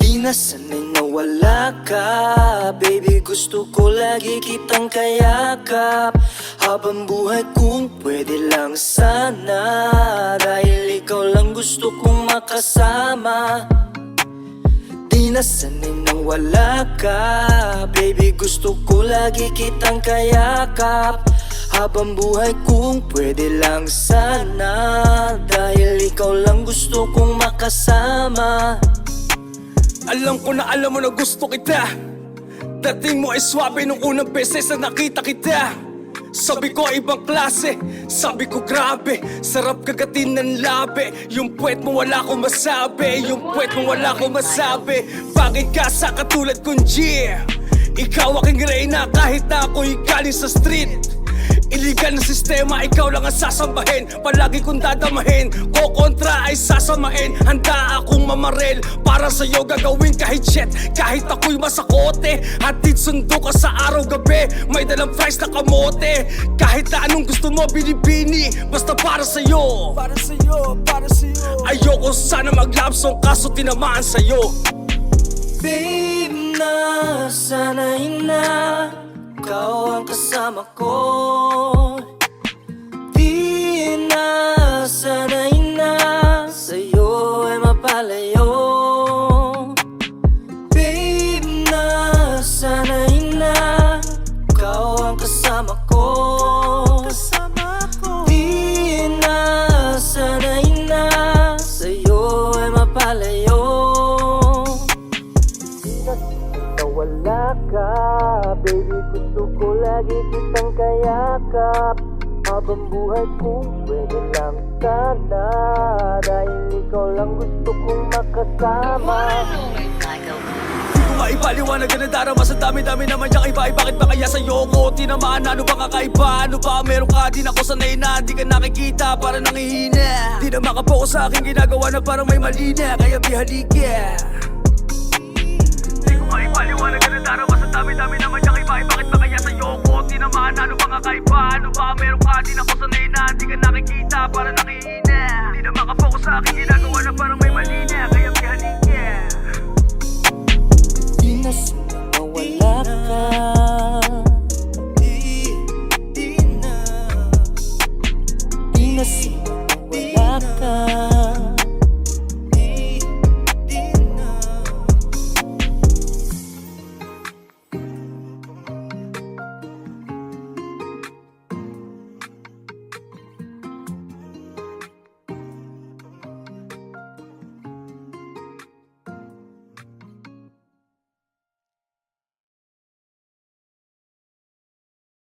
Di na sanay na wala ka, baby, gusto ko lagi kitang kayakap. Habang buhay kung pwede lang sana, dahil ikaw lang gusto kong makasama. Di na sanay na wala ka, baby, gusto ko lagi kitang kayakap. Habang buhay kung pwede lang sana, dahil ikaw lang gusto kong makasama. Alam ko na alam mo na gusto kita. Dating mo ay swabe nung unang beses na nakita kita. Sabi ko ibang klase, sabi ko grabe, sarap kagatin ng labi. Yung puwet mo wala akong masabi, yung puwet mo wala akong masabi. Bakit ka sa katulad kong G? Ikaw aking reyna kahit na ako'y galing sa street. Illegal na sistema, ikaw lang ang sasambahin. Palagi kong dadamahin, kokontra ay sasamain. Handa akong mamarel, para sa'yo gagawin kahit shit. Kahit ako'y masakote, hatid sundo ka sa araw-gabi. May dalang fries na kamote. Kahit na anong gusto mo, binibini, basta para sa'yo. Para sa'yo, para sa'yo. Ayoko sana mag-love song kaso tinamaan sa'yo. Babe, na sanay na ikaw ang kasama ko. Di na sanay na sa'yo ay mapalayo. Babe, na sanay na ikaw ang kasama ko. Di na sanay na sa'yo ay mapalayo. Wala ka, baby, gusto ko lagi kitang kayakap. Habang buhay kung pwede lang sana, dahil ikaw lang gusto kong makasama. Di ko maipaliwanag na nadarama sa dami-dami naman niyang iba. Bakit ba kaya sa'yo ko tinamaan? Ano ba kakaiba? Ano ba meron ka? Di na ako sanay na di ka nakikita, parang nangihina. Di na makapokus sa aking ginagawa na parang may mali na, kaya bihali ka. Maipaliwanag ka na darama sa dami-dami naman niyang iba. Bakit ba kaya sa'yo ko tinamaan? Ano ba kakaiba? Ano ba meron ka? Di na ako sanay na di ka nakikita, parang nangihina. Di na makapokus sa aking ginagawa na parang may mali na, kaya bihali ka. Di na